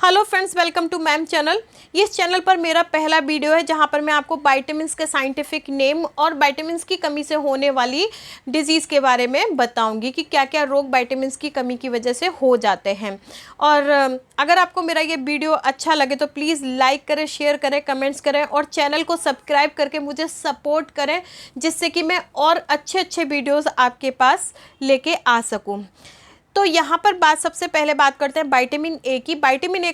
Hello friends, welcome to my channel. इस channel पर मेरा पहला वीडियो है जहां पर मैं आपको विटामिन्स के साइंटिफिक नेम और विटामिन्स की कमी से होने वाली डिजीज़ के बारे में बताऊंगी कि क्या क्या रोग विटामिन्स की कमी की वजह से हो जाते हैं। और अगर आपको मेरा ये वीडियो अच्छा लगे तो प्लीज़ लाइक करें, शेयर करें, कमेंट्स करें और चैनल को सब्सक्राइब करके मुझे सपोर्ट करें, जिससे कि मैं और अच्छे अच्छे वीडियोज़ आपके पास लेके आ सकूँ। तो यहाँ पर सबसे पहले बात करते हैं विटामिन ए की। विटामिन ए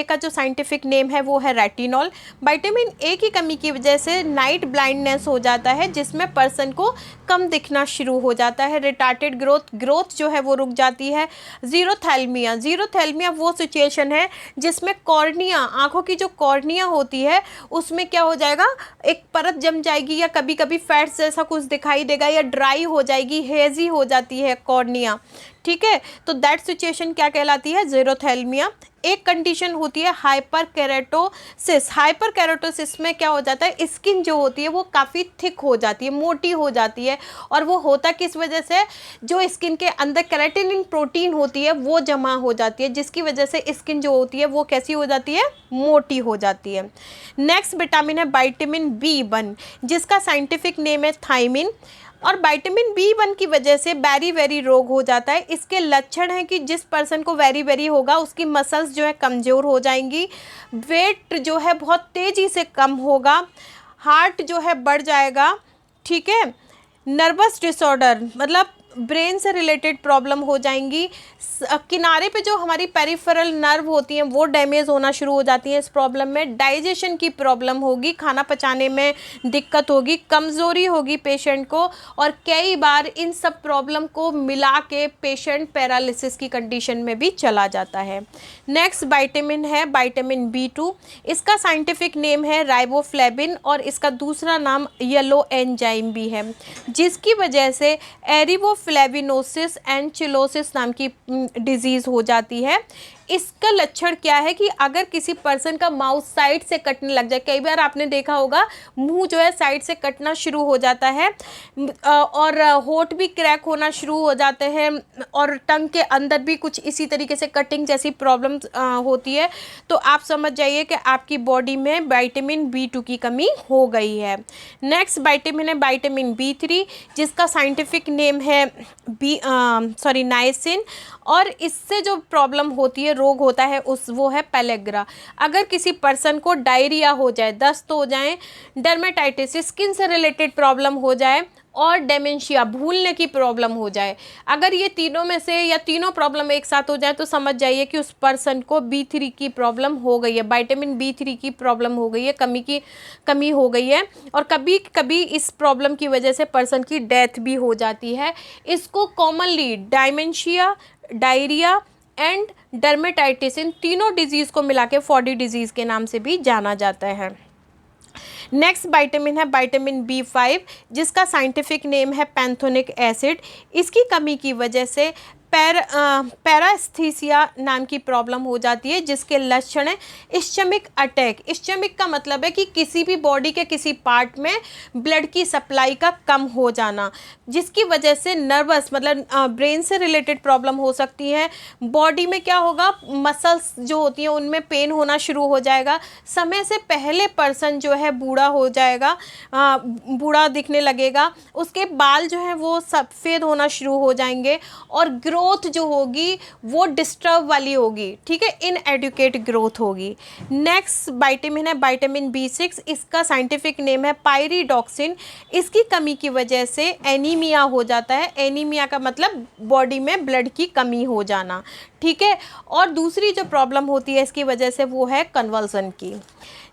का जो साइंटिफिक नेम है वो है रेटिनॉल। विटामिन ए की कमी की वजह से नाइट ब्लाइंडनेस हो जाता है, जिसमें पर्सन को कम दिखना शुरू हो जाता है। रिटार्टेड ग्रोथ जो है वो रुक जाती है। जीरोथैल्मिया वो सिचुएशन है जिसमें कॉर्निया, आँखों की जो कॉर्निया होती है उसमें क्या हो जाएगा, एक परत जम जाएगी या कभी कभी फैट्स जैसा कुछ दिखाई देगा या ड्राई हो जाएगी, हेजी हो जाती है कॉर्निया। ठीक है, तो दैट सिचुएशन क्या कहलाती है, जीरोथैल्मिया। एक कंडीशन होती है हाइपर केराटोसिस। हाइपर केराटोसिस में क्या हो जाता है, स्किन जो होती है वो काफ़ी थिक हो जाती है, मोटी हो जाती है। और वो होता किस वजह से, जो स्किन के अंदर केराटिनिन प्रोटीन होती है वो जमा हो जाती है, जिसकी वजह से स्किन जो होती है वो कैसी हो जाती है, मोटी हो जाती है। नेक्स्ट विटामिन है विटामिन B1, जिसका साइंटिफिक नेम है थायमिन। और विटामिन B1 की वजह से वेरी रोग हो जाता है। इसके लक्षण हैं कि जिस पर्सन को वेरी होगा उसकी मसल्स जो है कमज़ोर हो जाएंगी, वेट जो है बहुत तेज़ी से कम होगा, हार्ट जो है बढ़ जाएगा। ठीक है, नर्वस डिसऑर्डर मतलब ब्रेन से रिलेटेड प्रॉब्लम हो जाएंगी। किनारे पे जो हमारी पेरिफेरल नर्व होती हैं वो डैमेज होना शुरू हो जाती हैं इस प्रॉब्लम में। डाइजेशन की प्रॉब्लम होगी, खाना पचाने में दिक्कत होगी, कमज़ोरी होगी पेशेंट को, और कई बार इन सब प्रॉब्लम को मिला के पेशेंट पैरालिसिस की कंडीशन में भी चला जाता है। नेक्स्ट विटामिन है विटामिन B2। इसका साइंटिफिक नेम है राइबोफ्लेविन और इसका दूसरा नाम येलो एंजाइम भी है, जिसकी वजह से एरिबोफ्लेविनोसिस एंचिलोसिस नाम की डिजीज़ हो जाती है। इसका लक्षण क्या है कि अगर किसी पर्सन का माउथ साइड से कटने लग जाए, कई बार आपने देखा होगा मुंह जो है साइड से कटना शुरू हो जाता है, और होठ भी क्रैक होना शुरू हो जाते हैं, और टंग के अंदर भी कुछ इसी तरीके से कटिंग जैसी प्रॉब्लम होती है, तो आप समझ जाइए कि आपकी बॉडी में विटामिन B2 की कमी हो गई है। नेक्स्ट विटामिन है विटामिन B3, जिसका साइंटिफिक नेम है नाइसिन। और इससे जो प्रॉब्लम होती है, रोग होता है वो है पेलेग्रा। अगर किसी पर्सन को डायरिया हो जाए, दस्त हो जाए, डर्मेटाइटिस स्किन से रिलेटेड प्रॉब्लम हो जाए, और डेमेंशिया भूलने की प्रॉब्लम हो जाए, अगर ये तीनों में से या तीनों प्रॉब्लम एक साथ हो जाए तो समझ जाइए कि उस पर्सन को B3 की प्रॉब्लम हो गई है, विटामिन B3 की प्रॉब्लम हो गई है, कमी हो गई है। और कभी कभी इस प्रॉब्लम की वजह से पर्सन की डेथ भी हो जाती है। इसको कॉमनली डायमेंशिया, डायरिया एंड डर्मेटाइटिस, इन तीनों डिजीज़ को मिला के 4D डिजीज़ के नाम से भी जाना जाता है। नेक्स्ट विटामिन है विटामिन B5, जिसका साइंटिफिक नेम है पैंथोनिक एसिड। इसकी कमी की वजह से पैरास्थीसिया नाम की प्रॉब्लम हो जाती है, जिसके लक्षण है इस्चमिक अटैक। इस्चमिक का मतलब है कि किसी भी बॉडी के किसी पार्ट में ब्लड की सप्लाई का कम हो जाना, जिसकी वजह से नर्वस मतलब ब्रेन से रिलेटेड प्रॉब्लम हो सकती है। बॉडी में क्या होगा, मसल्स जो होती हैं उनमें पेन होना शुरू हो जाएगा। समय से पहले पर्सन जो है बूढ़ा हो जाएगा, बूढ़ा दिखने लगेगा, उसके बाल जो है वो सफ़ेद होना शुरू हो जाएंगे, और ग्रोथ जो होगी वो डिस्टर्ब वाली होगी। ठीक है, इनएडुकेट ग्रोथ होगी। नेक्स्ट विटामिन है विटामिन B6। इसका साइंटिफिक नेम है पायरिडॉक्सिन। इसकी कमी की वजह से एनीमिया हो जाता है। एनीमिया का मतलब बॉडी में ब्लड की कमी हो जाना। ठीक है, और दूसरी जो प्रॉब्लम होती है इसकी वजह से वो है कन्वर्जन की।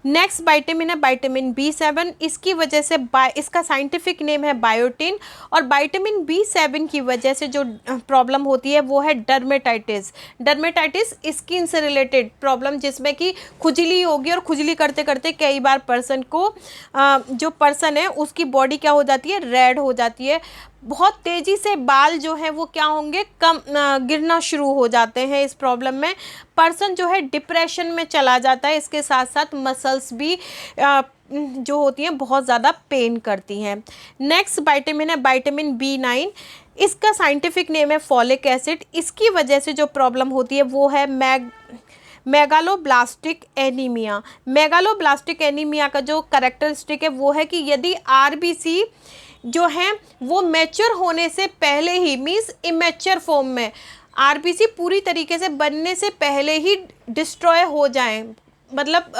नेक्स्ट विटामिन है विटामिन B7। इसकी वजह से इसका साइंटिफिक नेम है बायोटिन। और विटामिन B7 की वजह से जो प्रॉब्लम होती है वो है डर्मेटाइटिस। डर्मेटाइटिस स्किन से रिलेटेड प्रॉब्लम, जिसमें कि खुजली होगी, और खुजली करते करते कई बार पर्सन को जो पर्सन है उसकी बॉडी क्या हो जाती है, रेड हो जाती है। बहुत तेज़ी से बाल जो हैं वो क्या होंगे, गिरना शुरू हो जाते हैं। इस प्रॉब्लम में पर्सन जो है डिप्रेशन में चला जाता है। इसके साथ साथ मसल्स भी जो होती हैं बहुत ज़्यादा पेन करती हैं। नेक्स्ट विटामिन है विटामिन B9। इसका साइंटिफिक नेम है फॉलिक एसिड। इसकी वजह से जो प्रॉब्लम होती है वो है मेगालोब्लास्टिक एनीमिया। मेगालोब्लास्टिक एनीमिया का जो कैरेक्टरिस्टिक है वो है कि यदि आरबीसी जो है वो मैच्योर होने से पहले ही, मीन्स इमेच्योर फॉर्म में, आरबीसी पूरी तरीके से बनने से पहले ही डिस्ट्रॉय हो जाएं, मतलब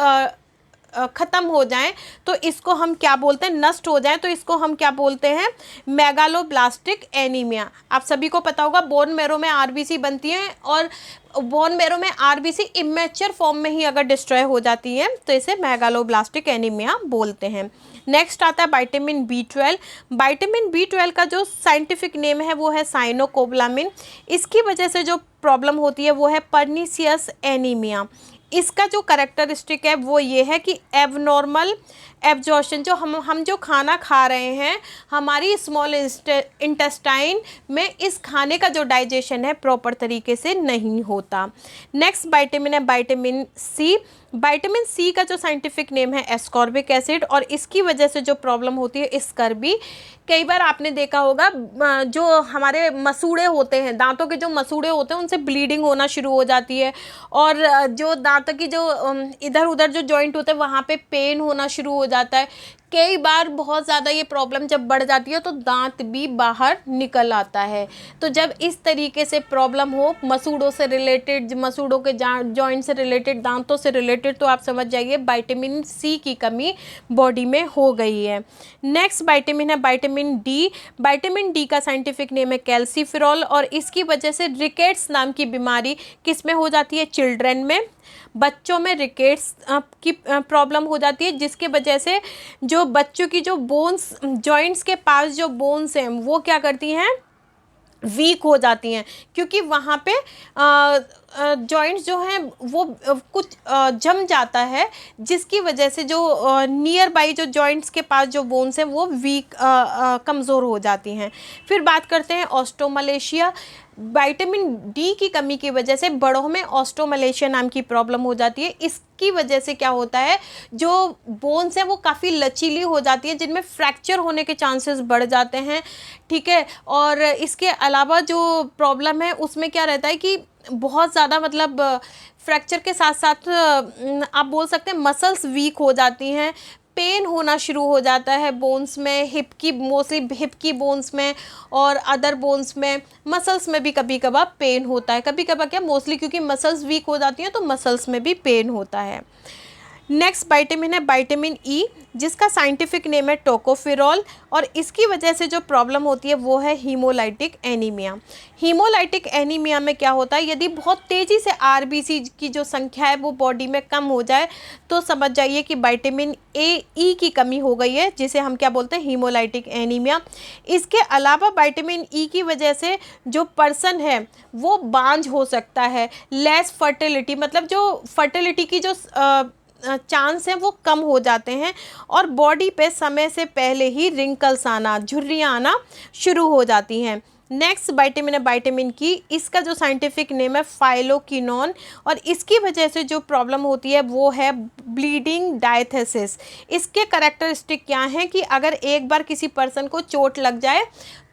ख़त्म हो जाएं, तो इसको हम क्या बोलते हैं, नष्ट हो जाएं, तो इसको हम क्या बोलते हैं, मेगालोब्लास्टिक एनीमिया। आप सभी को पता होगा बोन मैरो में आरबीसी बनती है, और बोन मैरो में आरबीसी इमेच्योर फॉर्म में ही अगर डिस्ट्रॉय हो जाती है तो इसे मेगालोब्लास्टिक एनीमिया बोलते हैं। नेक्स्ट आता है विटामिन बी 12। विटामिन बी 12 का जो साइंटिफिक नेम है वो है साइनोकोबालामिन। इसकी वजह से जो प्रॉब्लम होती है वो है पर्नीशियस एनीमिया। इसका जो कैरेक्टरिस्टिक है वो ये है कि एबनॉर्मल एब्जॉर्प्शन, जो हम जो खाना खा रहे हैं, हमारी स्मॉल इंटेस्टाइन में इस खाने का जो डाइजेशन है प्रॉपर तरीके से नहीं होता। नेक्स्ट विटामिन है विटामिन सी। विटामिन सी का जो साइंटिफिक नेम है एस्कॉर्बिक एसिड, और इसकी वजह से जो प्रॉब्लम होती है स्कर्वी। कई बार आपने देखा होगा जो हमारे मसूड़े होते हैं, दांतों के जो मसूड़े होते हैं उनसे ब्लीडिंग होना शुरू हो जाती है, और जो दांतों की जो इधर उधर जो जॉइंट होते हैं वहाँ पे पेन होना शुरू हो जाता है। कई बार बहुत ज़्यादा ये प्रॉब्लम जब बढ़ जाती है तो दांत भी बाहर निकल आता है। तो जब इस तरीके से प्रॉब्लम हो मसूड़ों से रिलेटेड, मसूड़ों के जॉइंट से रिलेटेड, दांतों से रिलेटेड, तो आप समझ जाइए विटामिन सी की कमी बॉडी में हो गई है। नेक्स्ट विटामिन है विटामिन डी। विटामिन डी का साइंटिफिक नेम है कैल्सीफेरॉल, और इसकी वजह से रिकेट्स नाम की बीमारी किस में हो जाती है, चिल्ड्रन में, बच्चों में रिकेट्स की प्रॉब्लम हो जाती है, जिसके वजह से जो बच्चों की जो बोन्स, जॉइंट्स के पास जो बोन्स हैं वो क्या करती हैं, वीक हो जाती हैं, क्योंकि वहाँ पे जॉइंट्स जो हैं वो कुछ जम जाता है, जिसकी वजह से जो नियर बाई जो जॉइंट्स के पास जो बोन्स हैं वो वीक, कमज़ोर हो जाती हैं। फिर बात करते हैं ऑस्टोमलेशिया। विटामिन डी की कमी की वजह से बड़ों में ऑस्टोमलेशिया नाम की प्रॉब्लम हो जाती है। इसकी वजह से क्या होता है, जो बोन्स हैं वो काफ़ी लचीली हो जाती है, जिनमें फ्रैक्चर होने के चांसेस बढ़ जाते हैं, ठीक है। और इसके अलावा जो प्रॉब्लम है उसमें क्या रहता है कि बहुत ज़्यादा, मतलब फ्रैक्चर के साथ साथ आप बोल सकते हैं मसल्स वीक हो जाती हैं, पेन होना शुरू हो जाता है बोन्स में, हिप की, मोस्टली हिप की बोन्स में, और अदर बोन्स में, मसल्स में भी कभी कभार पेन होता है। कभी कभार क्या, मोस्टली क्योंकि मसल्स वीक हो जाती हैं तो मसल्स में भी पेन होता है। नेक्स्ट विटामिन है विटामिन ई, जिसका साइंटिफिक नेम है टोकोफेरॉल, और इसकी वजह से जो प्रॉब्लम होती है वो है हीमोलाइटिक एनीमिया। हीमोलाइटिक एनीमिया में क्या होता है, यदि बहुत तेज़ी से आरबीसी की जो संख्या है वो बॉडी में कम हो जाए तो समझ जाइए कि विटामिन ई की कमी हो गई है, जिसे हम क्या बोलते हैं, हीमोलाइटिक एनीमिया। इसके अलावा विटामिन ई की वजह से जो पर्सन है वो बांझ हो सकता है, लेस फर्टिलिटी, मतलब जो फर्टिलिटी की जो चांस हैं वो कम हो जाते हैं, और बॉडी पे समय से पहले ही रिंकल्स आना, झुर्रियाँ आना शुरू हो जाती हैं। नेक्स्ट विटामिन है विटामिन की। इसका जो साइंटिफिक नेम है फाइलोक्विनोन, और इसकी वजह से जो प्रॉब्लम होती है वो है ब्लीडिंग डायथेसिस। इसके कैरेक्टरिस्टिक क्या हैं कि अगर एक बार किसी पर्सन को चोट लग जाए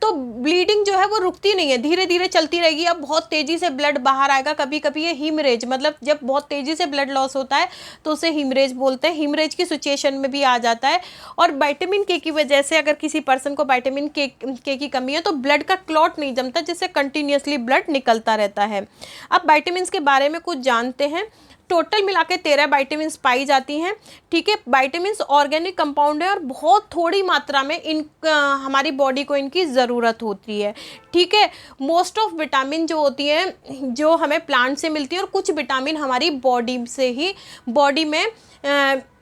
तो ब्लीडिंग जो है वो रुकती नहीं है, धीरे धीरे चलती रहेगी। अब बहुत तेज़ी से ब्लड बाहर आएगा, कभी कभी ये हीमरेज, मतलब जब बहुत तेज़ी से ब्लड लॉस होता है तो उसे हीमरेज बोलते हैं, हीमरेज की सिचुएशन में भी आ जाता है। और विटामिन के की वजह से अगर किसी पर्सन को विटामिन के की कमी है तो ब्लड का क्लॉट नहीं जमता, जिससे कंटिन्यूसली ब्लड निकलता रहता है। अब विटामिन के बारे में कुछ जानते हैं। टोटल मिला के 13 विटामिन पाई जाती हैं, ठीक है। विटामिन ऑर्गेनिक कंपाउंड है और बहुत थोड़ी मात्रा में हमारी बॉडी को इनकी ज़रूरत होती है, ठीक है। मोस्ट ऑफ विटामिन जो होती हैं जो हमें प्लांट से मिलती है, और कुछ विटामिन हमारी बॉडी से ही, बॉडी में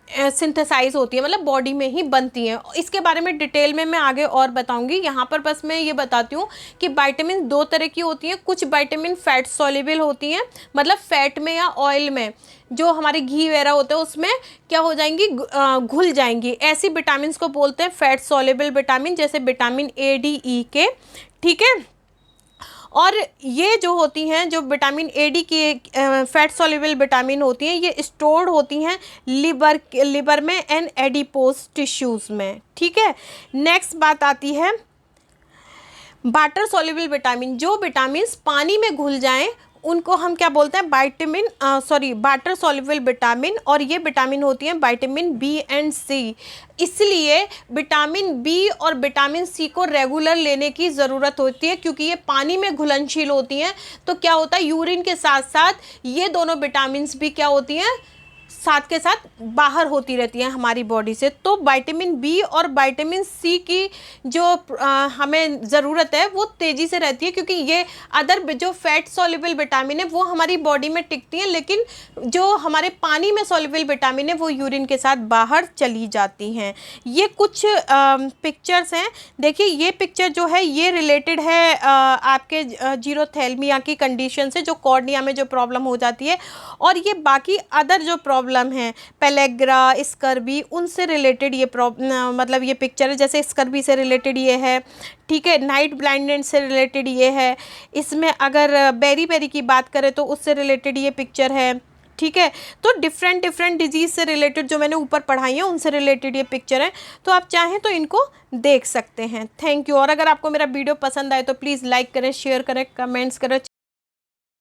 सिंथेसाइज होती है, मतलब बॉडी में ही बनती हैं। इसके बारे में डिटेल में मैं आगे और बताऊंगी। यहाँ पर बस मैं ये बताती हूँ कि विटामिन 2 तरह की होती हैं। कुछ विटामिन फैट सॉल्युबल होती हैं, मतलब फैट में या ऑयल में, जो हमारे घी वगैरह होते हैं उसमें क्या हो जाएंगी, घुल जाएंगी। ऐसी विटामिन को बोलते हैं फैट सॉल्युबल विटामिन, जैसे विटामिन ए, डी, ई के, ठीक है। और ये जो होती हैं, जो विटामिन ए, डी की फैट सॉल्युबल विटामिन होती हैं, ये स्टोर्ड होती हैं लिवर में एंड एडिपोज टिश्यूज़ में, ठीक है। नेक्स्ट बात आती है वाटर सॉल्युबल विटामिन। जो विटामिन पानी में घुल जाएं उनको हम क्या बोलते हैं, वाटर सॉल्युबल विटामिन, और ये विटामिन होती हैं विटामिन बी एंड सी। इसलिए विटामिन बी और विटामिन सी को रेगुलर लेने की ज़रूरत होती है, क्योंकि ये पानी में घुलनशील होती हैं। तो क्या होता है, यूरिन के साथ साथ ये दोनों विटामिन भी क्या होती हैं, साथ के साथ बाहर होती रहती हैं हमारी बॉडी से। तो विटामिन बी और विटामिन सी की जो हमें ज़रूरत है वो तेज़ी से रहती है, क्योंकि ये अदर जो फैट सॉल्युबल विटामिन है वो हमारी बॉडी में टिकती हैं, लेकिन जो हमारे पानी में सॉल्युबल विटामिन है वो यूरिन के साथ बाहर चली जाती हैं। ये कुछ पिक्चर्स हैं। देखिए ये पिक्चर जो है ये रिलेटेड है आपके जीरोथैल्मिया की कंडीशन से, जो कॉर्निया में जो प्रॉब्लम हो जाती है। और ये बाकी अदर जो प्रॉब्लम है, पेलेग्रा, स्कर्बी, उनसे रिलेटेड ये मतलब ये पिक्चर है। जैसे स्कर्बी से रिलेटेड ये है, ठीक है, नाइट ब्लाइंडनेस से रिलेटेड ये है। इसमें अगर बेरी की बात करें तो उससे रिलेटेड ये पिक्चर है, ठीक है। तो डिफरेंट डिजीज़ से रिलेटेड जो मैंने ऊपर पढ़ाई है उनसे रिलेटेड ये पिक्चर है। तो आप चाहें तो इनको देख सकते हैं। Thank you. और अगर आपको मेरा वीडियो पसंद आए तो प्लीज़ लाइक करें, शेयर करें, कमेंट्स करें।